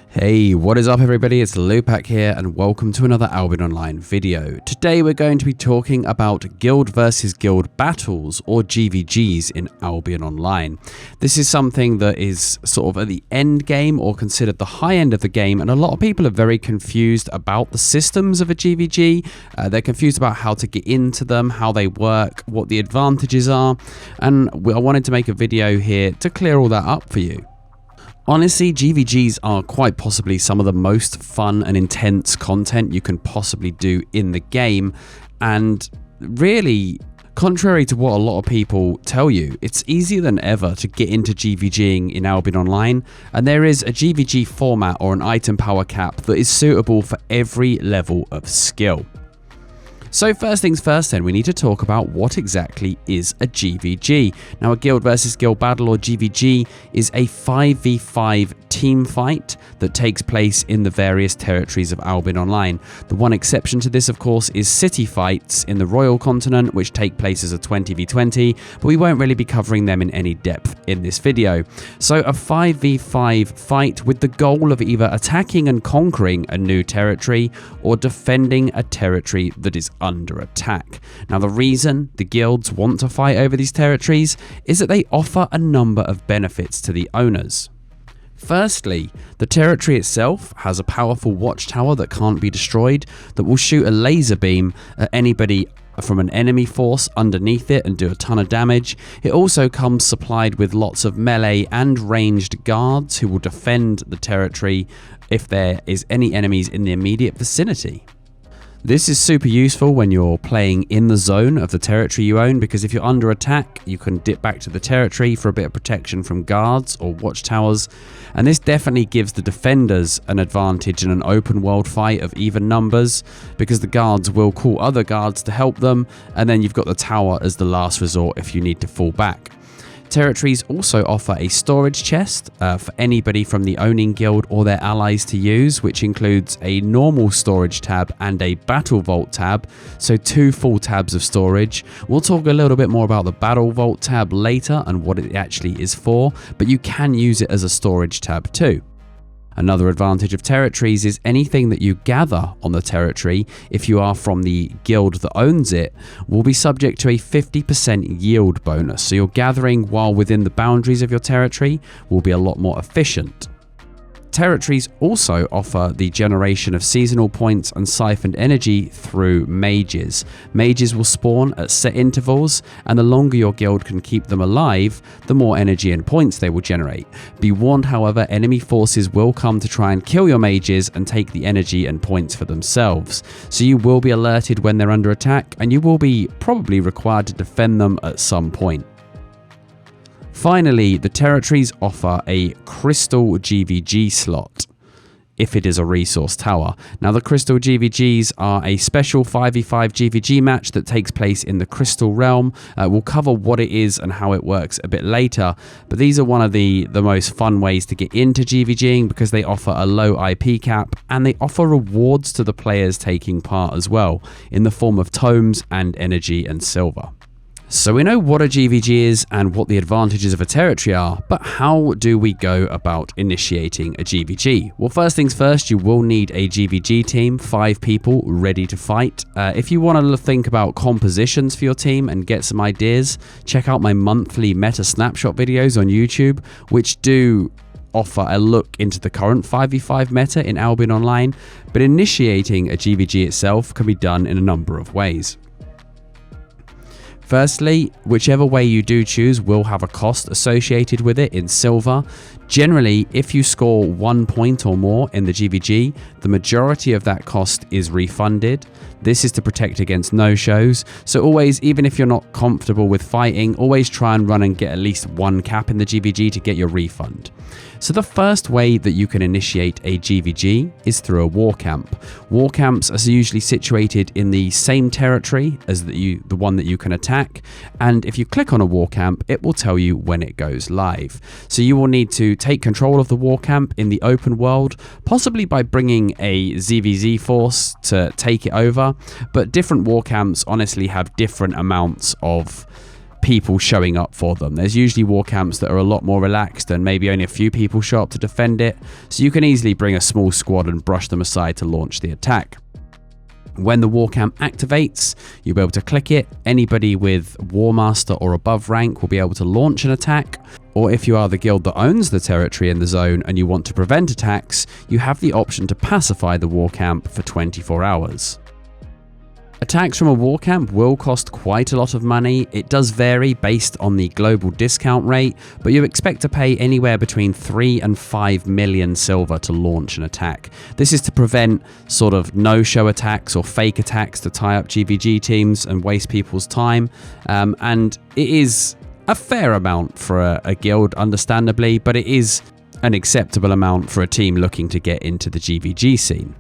Hey, what is up everybody? It's Lewpac here and welcome to another Albion Online video. Today we're going to be talking about Guild versus Guild Battles, or GVGs, in Albion Online. This is something that is sort of at the end game, or considered the high end of the game, and a lot of people are very confused about the systems of a GVG. They're confused about how to get into them, how they work, what the advantages are, and I wanted to make a video here to clear all that up for you. Honestly, GVGs are quite possibly some of the most fun and intense content you can possibly do in the game, and really, contrary to what a lot of people tell you, it's easier than ever to get into GVGing in Albion Online, and there is a GVG format or an item power cap that is suitable for every level of skill. So first things first then, we need to talk about what exactly is a GVG. Now, a Guild versus Guild Battle, or GVG, is a 5v5 team fight that takes place in the various territories of Albion Online. The one exception to this, of course, is city fights in the Royal Continent, which take place as a 20v20, but we won't really be covering them in any depth in this video. So a 5v5 fight with the goal of either attacking and conquering a new territory or defending a territory that is under attack. Now, the reason the guilds want to fight over these territories is that they offer a number of benefits to the owners. Firstly, the territory itself has a powerful watchtower that can't be destroyed, that will shoot a laser beam at anybody from an enemy force underneath it and do a ton of damage. It also comes supplied with lots of melee and ranged guards who will defend the territory if there is any enemies in the immediate vicinity. This is super useful when you're playing in the zone of the territory you own, because if you're under attack, you can dip back to the territory for a bit of protection from guards or watchtowers, and this definitely gives the defenders an advantage in an open world fight of even numbers, because the guards will call other guards to help them, and then you've got the tower as the last resort if you need to fall back. Territories also offer a storage chest for anybody from the owning guild or their allies to use, which includes a normal storage tab and a battle vault tab, so 2 full tabs of storage. We'll talk a little bit more about the battle vault tab later and what it actually is for, but you can use it as a storage tab too. Another advantage of territories is anything that you gather on the territory, if you are from the guild that owns it, will be subject to a 50% yield bonus. So your gathering while within the boundaries of your territory will be a lot more efficient. Territories also offer the generation of seasonal points and siphoned energy through mages. Mages will spawn at set intervals, and the longer your guild can keep them alive, the more energy and points they will generate. Be warned, however, enemy forces will come to try and kill your mages and take the energy and points for themselves. So you will be alerted when they're under attack, and you will be probably required to defend them at some point. Finally, the territories offer a Crystal GVG slot, if it is a resource tower. Now, the Crystal GVGs are a special 5v5 GVG match that takes place in the Crystal Realm. We'll cover what it is and how it works a bit later, but these are one of the most fun ways to get into GVGing, because they offer a low IP cap and they offer rewards to the players taking part as well, in the form of tomes and energy and silver. So we know what a GVG is and what the advantages of a territory are, but how do we go about initiating a GVG? Well, first things first, you will need a GVG team, 5 people ready to fight. If you want to think about compositions for your team and get some ideas, check out my monthly meta snapshot videos on YouTube, which do offer a look into the current 5v5 meta in Albion Online, but initiating a GVG itself can be done in a number of ways. Firstly, whichever way you do choose will have a cost associated with it in silver. Generally, if you score 1 point or more in the GVG, the majority of that cost is refunded. This is to protect against no-shows, so always, even if you're not comfortable with fighting, always try and run and get at least 1 cap in the GVG to get your refund. So the first way that you can initiate a GVG is through a Warcamp. Warcamps are usually situated in the same territory as the one that you can attack, and if you click on a Warcamp, it will tell you when it goes live. So you will need to take control of the Warcamp in the open world, possibly by bringing a ZVZ force to take it over, but different Warcamps honestly have different amounts of people showing up for them. There's usually war camps that are a lot more relaxed and maybe only a few people show up to defend it, so you can easily bring a small squad and brush them aside to launch the attack. When the Warcamp activates, you'll be able to click it. Anybody with Warmaster or above rank will be able to launch an attack. Or if you are the guild that owns the territory in the zone and you want to prevent attacks, you have the option to pacify the Warcamp for 24 hours. Attacks from a Warcamp will cost quite a lot of money. It does vary based on the global discount rate, but you expect to pay anywhere between 3 and 5 million silver to launch an attack. This is to prevent sort of no-show attacks or fake attacks to tie up GVG teams and waste people's time, and it is a fair amount for a guild, understandably, but it is an acceptable amount for a team looking to get into the GVG scene.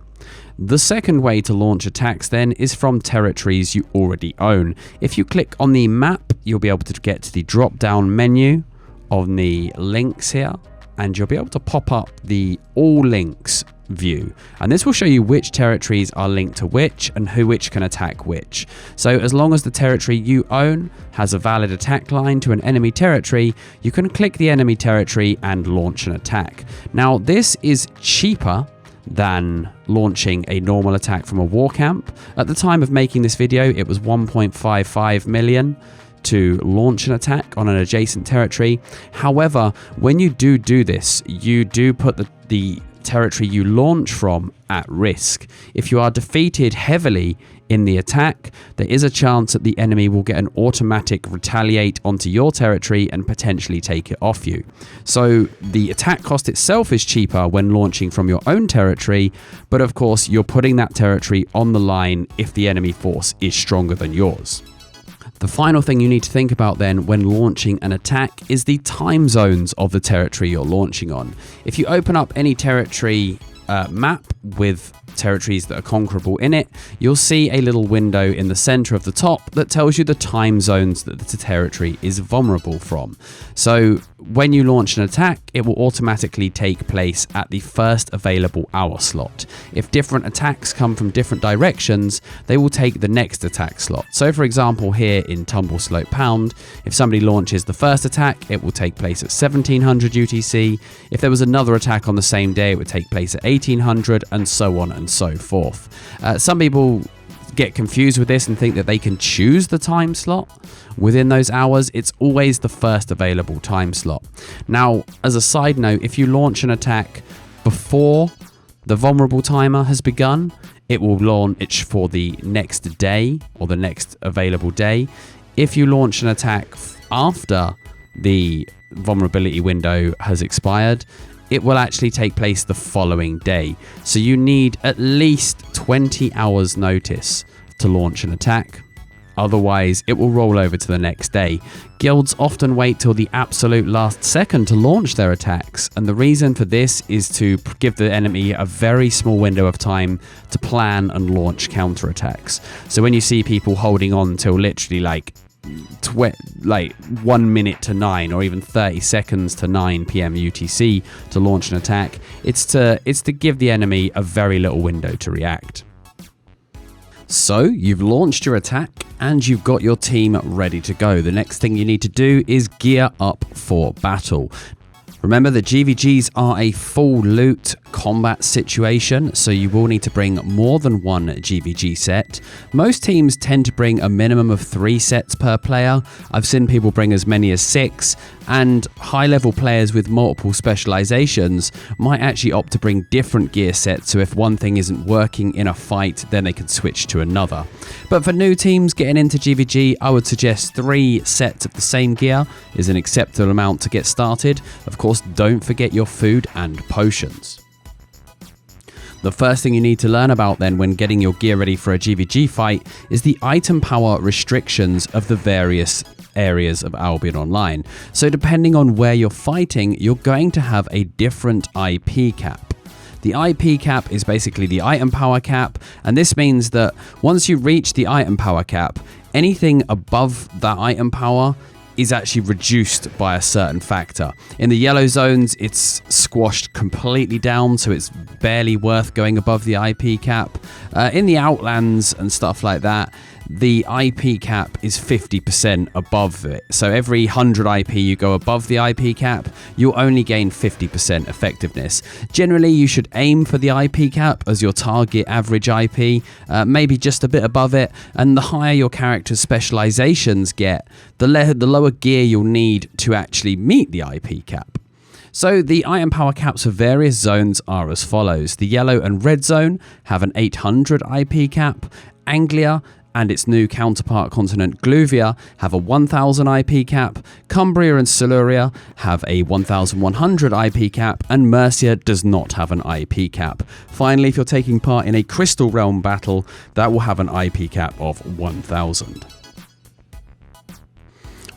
The second way to launch attacks then is from territories you already own. If you click on the map, you'll be able to get to the drop-down menu on the links here, and you'll be able to pop up the all links view, and this will show you which territories are linked to which and which can attack which. So as long as the territory you own has a valid attack line to an enemy territory, you can click the enemy territory and launch an attack. Now this is cheaper than launching a normal attack from a war camp. At the time of making this video, it was 1.55 million to launch an attack on an adjacent territory. However, when you do this, you do put the territory you launch from at risk. If you are defeated heavily in the attack, there is a chance that the enemy will get an automatic retaliate onto your territory and potentially take it off you. So the attack cost itself is cheaper when launching from your own territory, but of course you're putting that territory on the line if the enemy force is stronger than yours. The final thing you need to think about then when launching an attack is the time zones of the territory you're launching on. If you open up any territory map with territories that are conquerable in it, you'll see a little window in the center of the top that tells you the time zones that the territory is vulnerable from. So when you launch an attack, it will automatically take place at the first available hour slot. If different attacks come from different directions, they will take the next attack slot. So for example, here in Tumble Slope Pound, if somebody launches the first attack, it will take place at 1700 UTC. If there was another attack on the same day, it would take place at 1800, and so on and so forth. Some people get confused with this and think that they can choose the time slot within those hours. It's always the first available time slot. Now, as a side note, if you launch an attack before the vulnerable timer has begun, it will launch for the next day or the next available day. If you launch an attack after the vulnerability window has expired, it will actually take place the following day. So you need at least 20 hours notice to launch an attack. Otherwise, it will roll over to the next day. Guilds often wait till the absolute last second to launch their attacks, and the reason for this is to give the enemy a very small window of time to plan and launch counterattacks. So when you see people holding on till literally like 1 minute to 9 or even 30 seconds to 9 PM UTC to launch an attack, it's to give the enemy a very little window to react. So you've launched your attack and you've got your team ready to go. The next thing you need to do is gear up for battle. Remember that GVGs are a full loot combat situation, so you will need to bring more than one GVG set. Most teams tend to bring a minimum of 3 sets per player. I've seen people bring as many as 6, and high-level players with multiple specializations might actually opt to bring different gear sets, so if one thing isn't working in a fight, then they can switch to another. But for new teams getting into GVG, I would suggest 3 sets of the same gear is an acceptable amount to get started. Of course, don't forget your food and potions. The first thing you need to learn about then when getting your gear ready for a GVG fight is the item power restrictions of the various areas of Albion Online. So depending on where you're fighting, you're going to have a different IP cap. The IP cap is basically the item power cap, and this means that once you reach the item power cap, anything above that item power is actually reduced by a certain factor. In the yellow zones, it's squashed completely down, so it's barely worth going above the IP cap. In the outlands and stuff like that, the IP cap is 50% above it. So every 100 IP you go above the IP cap, you'll only gain 50% effectiveness. Generally, you should aim for the IP cap as your target average IP, maybe just a bit above it, and the higher your character's specializations get, the lower gear you'll need to actually meet the IP cap. So the item power caps for various zones are as follows. The yellow and red zone have an 800 IP cap. Anglia and its new counterpart continent Gluvia have a 1000 IP cap, Cumbria and Siluria have a 1100 IP cap, and Mercia does not have an IP cap. Finally, if you're taking part in a Crystal Realm battle, that will have an IP cap of 1000.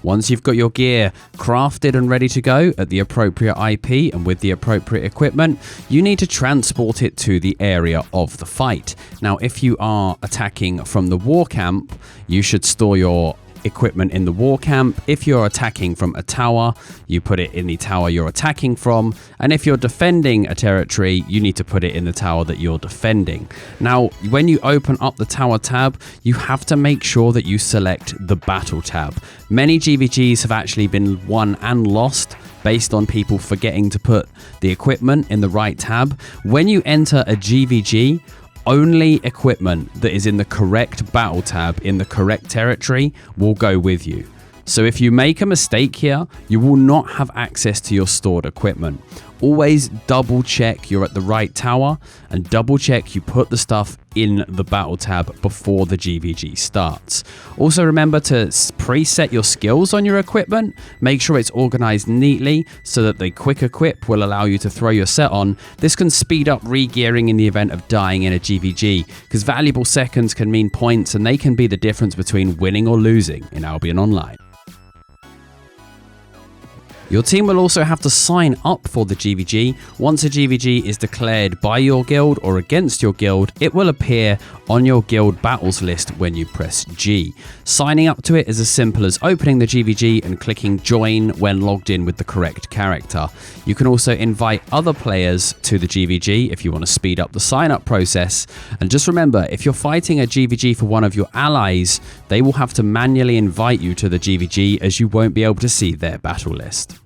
Once you've got your gear crafted and ready to go at the appropriate IP and with the appropriate equipment, you need to transport it to the area of the fight. Now, if you are attacking from the war camp, you should store your equipment in the war camp. If you're attacking from a tower, you put it in the tower you're attacking from, and if you're defending a territory, you need to put it in the tower that you're defending. Now, when you open up the tower tab, you have to make sure that you select the battle tab. Many GVGs have actually been won and lost based on people forgetting to put the equipment in the right tab. When you enter a GVG, only equipment that is in the correct battle tab in the correct territory will go with you. So if you make a mistake here, you will not have access to your stored equipment. Always double check you're at the right tower and double check you put the stuff in the battle tab before the GVG starts. Also remember to preset your skills on your equipment. Make sure it's organized neatly so that the quick equip will allow you to throw your set on. This can speed up re-gearing in the event of dying in a GVG, because valuable seconds can mean points and they can be the difference between winning or losing in Albion Online. Your team will also have to sign up for the GVG. Once a GVG is declared by your guild or against your guild, it will appear on your guild battles list when you press G. Signing up to it is as simple as opening the GVG and clicking join when logged in with the correct character. You can also invite other players to the GVG if you want to speed up the sign up process. And just remember, if you're fighting a GVG for one of your allies, they will have to manually invite you to the GVG as you won't be able to see their battle list.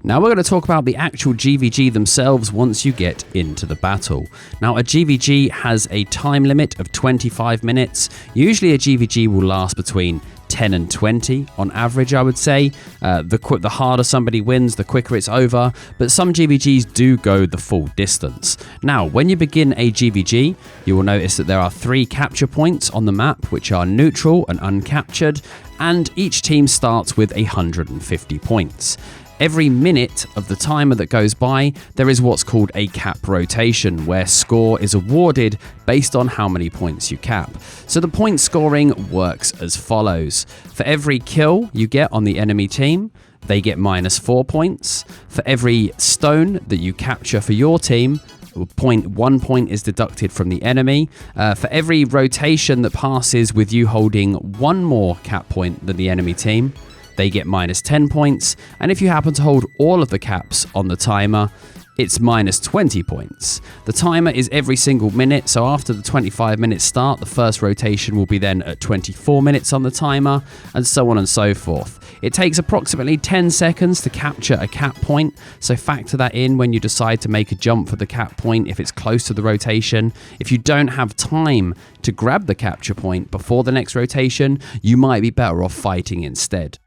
Now we're going to talk about the actual GVG themselves once you get into the battle. Now a GVG has a time limit of 25 minutes. Usually a GVG will last between 10 and 20 on average, I would say. The harder somebody wins, the quicker it's over, but some GVGs do go the full distance. Now, when you begin a GVG, you will notice that there are 3 capture points on the map, which are neutral and uncaptured, and each team starts with 150 points. Every minute of the timer that goes by, there is what's called a cap rotation, where score is awarded based on how many points you cap. So the point scoring works as follows. For every kill you get on the enemy team, they get -4 points. For every stone that you capture for your team, 1 point is deducted from the enemy. For every rotation that passes with you holding 1 more cap point than the enemy team, they get -10 points, and if you happen to hold all of the caps on the timer, it's -20 points. The timer is every single minute, so after the 25-minute start, the first rotation will be then at 24 minutes on the timer, and so on and so forth. It takes approximately 10 seconds to capture a cap point, so factor that in when you decide to make a jump for the cap point if it's close to the rotation. If you don't have time to grab the capture point before the next rotation, you might be better off fighting instead.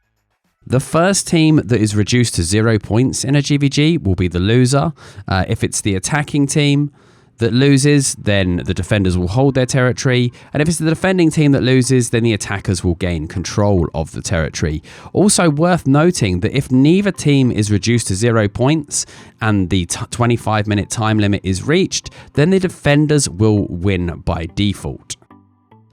The first team that is reduced to 0 points in a GVG will be the loser. If it's the attacking team that loses, then the defenders will hold their territory. And if it's the defending team that loses, then the attackers will gain control of the territory. Also worth noting that if neither team is reduced to 0 points and the 25-minute time limit is reached, then the defenders will win by default.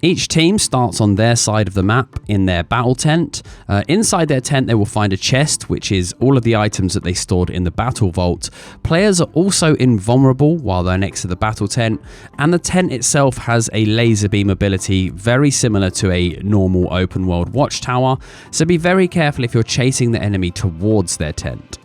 Each team starts on their side of the map in their battle tent. Inside their tent they will find a chest, which is all of the items that they stored in the battle vault. Players are also invulnerable while they're next to the battle tent, and the tent itself has a laser beam ability very similar to a normal open world watchtower, so be very careful if you're chasing the enemy towards their tent.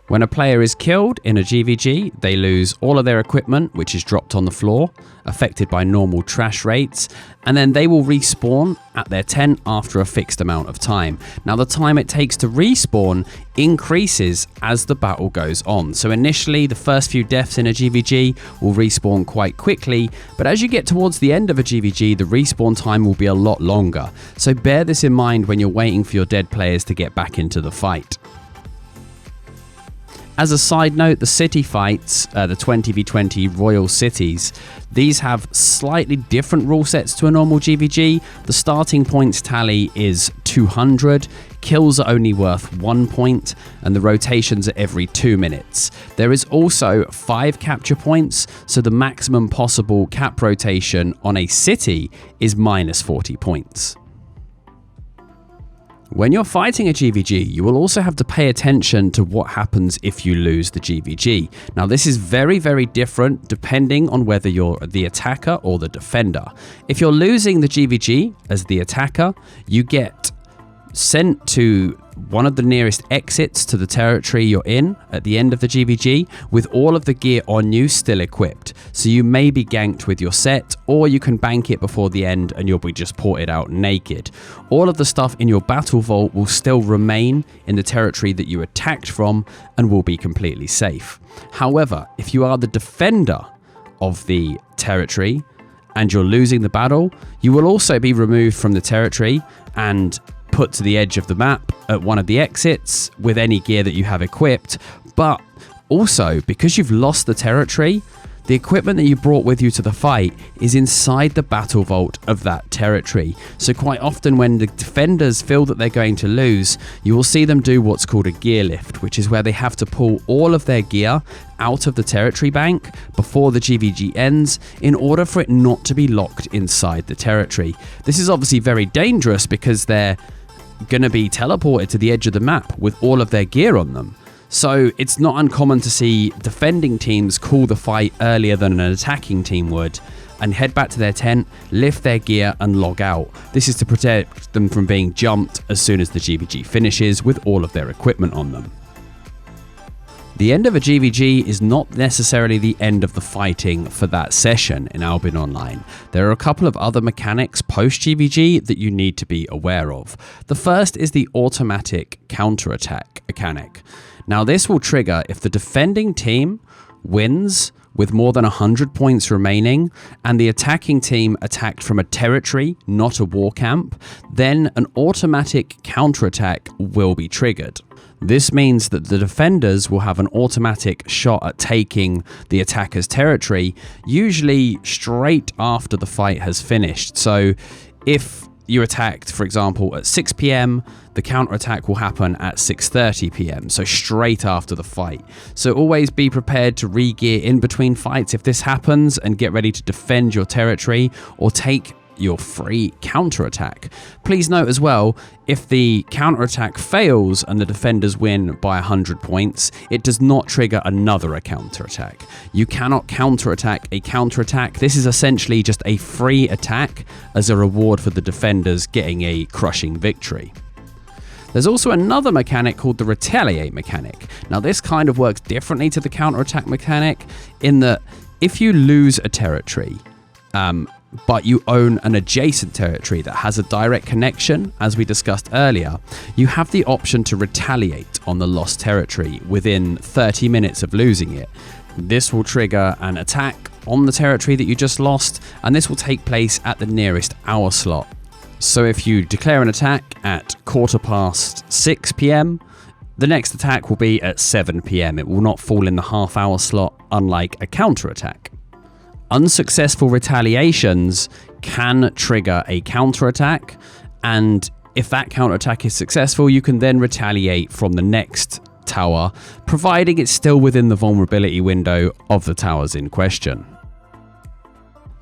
When a player is killed in a GVG, they lose all of their equipment, which is dropped on the floor, affected by normal trash rates, and then they will respawn at their tent after a fixed amount of time. Now, the time it takes to respawn increases as the battle goes on. So initially, the first few deaths in a GVG will respawn quite quickly, but as you get towards the end of a GVG, the respawn time will be a lot longer. So bear this in mind when you're waiting for your dead players to get back into the fight. As a side note, the city fights, the 20v20 Royal Cities, these have slightly different rule sets to a normal GVG. The starting points tally is 200, kills are only worth 1 point, and the rotations are every 2 minutes. There is also 5 capture points, so the maximum possible cap rotation on a city is minus 40 points. When you're fighting a GVG, you will also have to pay attention to what happens if you lose the GVG. Now, this is very, very different depending on whether you're the attacker or the defender. If you're losing the GVG as the attacker, you get sent to one of the nearest exits to the territory you're in at the end of the GVG with all of the gear on you still equipped. So you may be ganked with your set, or you can bank it before the end and you'll be just ported out naked. All of the stuff in your battle vault will still remain in the territory that you attacked from and will be completely safe. However, if you are the defender of the territory and you're losing the battle, you will also be removed from the territory and put to the edge of the map at one of the exits with any gear that you have equipped. But also, because you've lost the territory, the equipment that you brought with you to the fight is inside the battle vault of that territory. So quite often when the defenders feel that they're going to lose, you will see them do what's called a gear lift, which is where they have to pull all of their gear out of the territory bank before the GVG ends in order for it not to be locked inside the territory. This is obviously very dangerous because they're going to be teleported to the edge of the map with all of their gear on them. So it's not uncommon to see defending teams call the fight earlier than an attacking team would and head back to their tent, lift their gear and log out. This is to protect them from being jumped as soon as the GVG finishes with all of their equipment on them. The end of a GVG is not necessarily the end of the fighting for that session in Albion Online. There are a couple of other mechanics post-GVG that you need to be aware of. The first is the automatic counterattack mechanic. Now, this will trigger if the defending team wins with more than 100 points remaining and the attacking team attacked from a territory, not a war camp, then an automatic counterattack will be triggered. This means that the defenders will have an automatic shot at taking the attacker's territory, usually straight after the fight has finished. So if you attacked, for example, at 6 PM, the counterattack will happen at 6:30 PM, so straight after the fight. So always be prepared to re-gear in between fights if this happens and get ready to defend your territory or take your free counterattack. Please note as well, if the counterattack fails and the defenders win by 100 points, it does not trigger another counterattack. You cannot counterattack a counterattack. This is essentially just a free attack as a reward for the defenders getting a crushing victory. There's also another mechanic called the Retaliate mechanic. Now, this kind of works differently to the counterattack mechanic in that if you lose a territory, but you own an adjacent territory that has a direct connection, as we discussed earlier, you have the option to retaliate on the lost territory within 30 minutes of losing it. This will trigger an attack on the territory that you just lost, and this will take place at the nearest hour slot. So if you declare an attack at 6:15 PM, the next attack will be at 7 PM. It will not fall in the half-hour slot, unlike a counterattack. Unsuccessful retaliations can trigger a counterattack, and if that counterattack is successful, you can then retaliate from the next tower, providing it's still within the vulnerability window of the towers in question.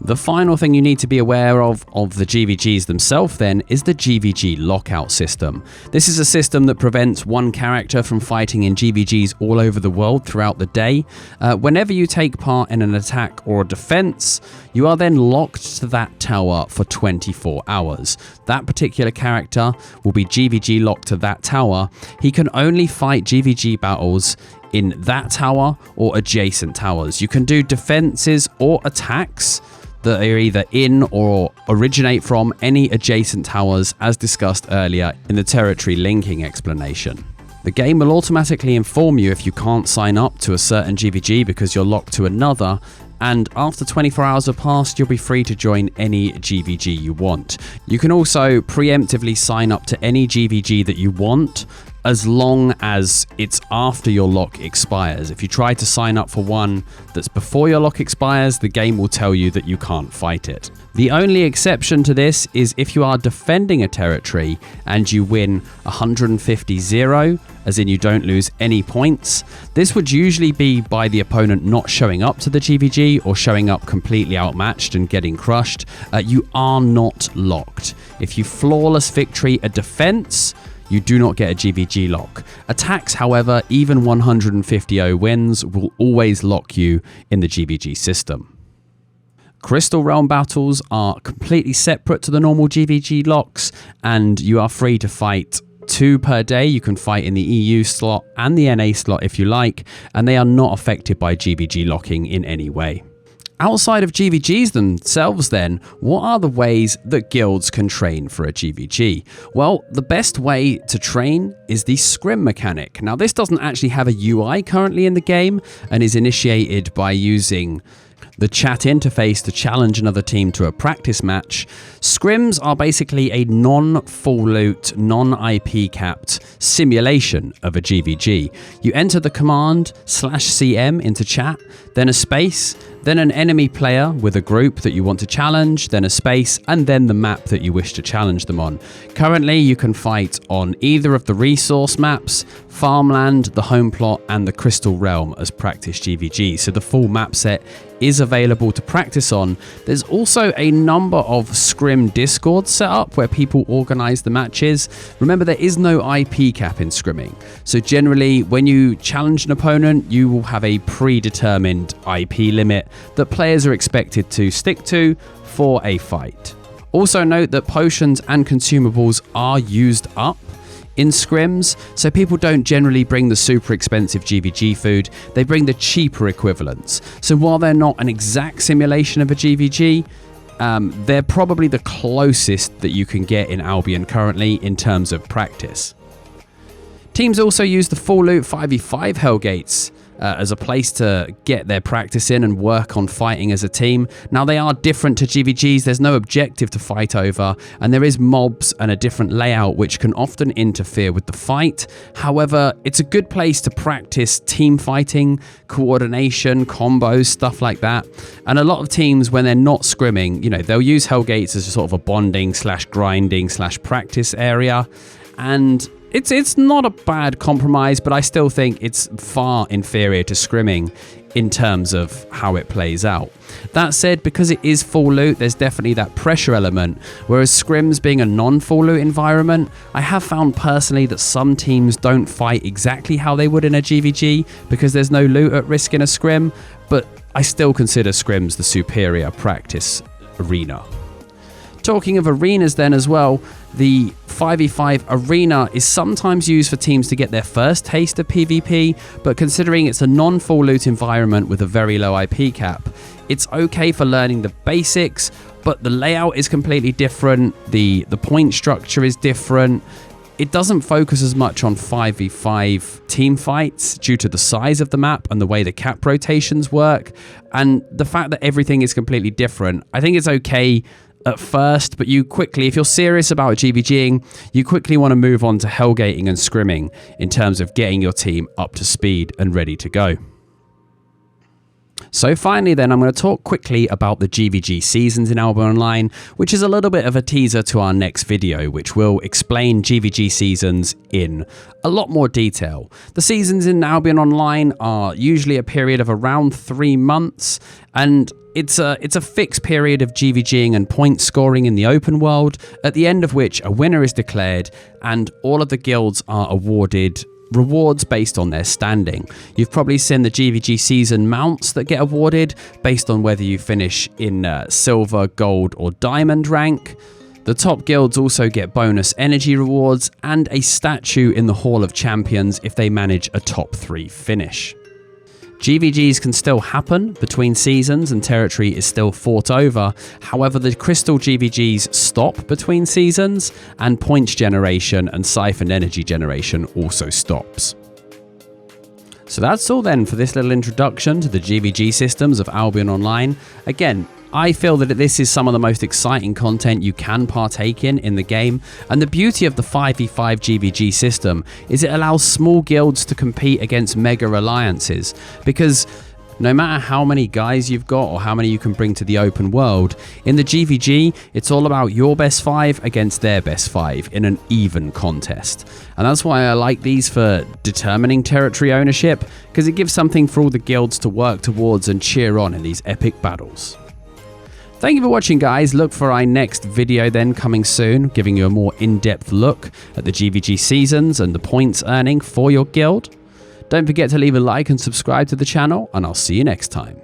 The final thing you need to be aware of the GVGs themselves then is the GVG Lockout system. This is a system that prevents one character from fighting in GVGs all over the world throughout the day. Whenever you take part in an attack or a defense, you are then locked to that tower for 24 hours. That particular character will be GVG locked to that tower. He can only fight GVG battles in that tower or adjacent towers. You can do defenses or attacks that are either in or originate from any adjacent towers, as discussed earlier in the territory linking explanation. The game will automatically inform you if you can't sign up to a certain GVG because you're locked to another, and after 24 hours have passed, you'll be free to join any GVG you want. You can also preemptively sign up to any GVG that you want, as long as it's after your lock expires. If you try to sign up for one that's before your lock expires, the game will tell you that you can't fight it. The only exception to this is if you are defending a territory and you win 150-0, as in you don't lose any points. This would usually be by the opponent not showing up to the GVG or showing up completely outmatched and getting crushed. You are not locked. If you flawless victory a defense, you do not get a GVG lock. Attacks, however, even 150-0 wins will always lock you in the GVG system. Crystal Realm battles are completely separate to the normal GVG locks, and you are free to fight 2 per day. You can fight in the EU slot and the NA slot if you like, and they are not affected by GVG locking in any way. Outside of GVGs themselves then, what are the ways that guilds can train for a GVG? Well, the best way to train is the scrim mechanic. Now, this doesn't actually have a UI currently in the game and is initiated by using the chat interface to challenge another team to a practice match. Scrims are basically a non-full loot, non-IP capped simulation of a GVG. You enter the command /CM into chat, then a space, then an enemy player with a group that you want to challenge, then a space, and then the map that you wish to challenge them on. Currently, you can fight on either of the resource maps, Farmland, the Home Plot, and the Crystal Realm as practice GVG, so the full map set is available to practice on. There's also a number of Scrim Discords set up where people organize the matches. Remember, there is no IP cap in scrimming, so generally when you challenge an opponent, you will have a predetermined IP limit that players are expected to stick to for a fight. Also note that potions and consumables are used up in scrims, so people don't generally bring the super expensive GVG food, they bring the cheaper equivalents. So while they're not an exact simulation of a GVG, they're probably the closest that you can get in Albion currently in terms of practice. Teams also use the full loot 5v5 Hellgates as a place to get their practice in and work on fighting as a team. Now, they are different to GVGs. There's no objective to fight over, and there is mobs and a different layout which can often interfere with the fight. However, it's a good place to practice team fighting, coordination, combos, stuff like that. And a lot of teams, when they're not scrimming, you know, they'll use Hellgates as a sort of a bonding / grinding / practice area. And it's not a bad compromise, but I still think it's far inferior to scrimming in terms of how it plays out. That said, because it is full loot, there's definitely that pressure element, whereas scrims being a non-full loot environment, I have found personally that some teams don't fight exactly how they would in a GVG because there's no loot at risk in a scrim, but I still consider scrims the superior practice arena. Talking of arenas then as well, the 5v5 arena is sometimes used for teams to get their first taste of PvP, but considering it's a non-full loot environment with a very low IP cap, it's okay for learning the basics, but the layout is completely different, the point structure is different. It doesn't focus as much on 5v5 team fights due to the size of the map and the way the cap rotations work, and the fact that everything is completely different. I think it's okay at first, but you quickly, if you're serious about GVGing, you quickly want to move on to hellgating and scrimming in terms of getting your team up to speed and ready to go. So finally then, I'm going to talk quickly about the GVG seasons in Albion Online, which is a little bit of a teaser to our next video, which will explain GVG seasons in a lot more detail. The seasons in Albion Online are usually a period of around 3 months, and it's a fixed period of GVGing and point scoring in the open world, at the end of which a winner is declared and all of the guilds are awarded rewards based on their standing. You've probably seen the GVG season mounts that get awarded based on whether you finish in silver, gold or diamond rank. The top guilds also get bonus energy rewards and a statue in the Hall of Champions if they manage a top 3 finish. GVGs can still happen between seasons and territory is still fought over. However, the crystal GVGs stop between seasons and points generation and siphoned energy generation also stops. So that's all then for this little introduction to the GVG systems of Albion Online. Again, I feel that this is some of the most exciting content you can partake in the game, and the beauty of the 5v5 GVG system is it allows small guilds to compete against mega alliances, because no matter how many guys you've got or how many you can bring to the open world, in the GVG, it's all about your best 5 against their best 5 in an even contest. And that's why I like these for determining territory ownership, because it gives something for all the guilds to work towards and cheer on in these epic battles. Thank you for watching, guys. Look for our next video then coming soon, giving you a more in-depth look at the GVG seasons and the points earning for your guild. Don't forget to leave a like and subscribe to the channel, and I'll see you next time.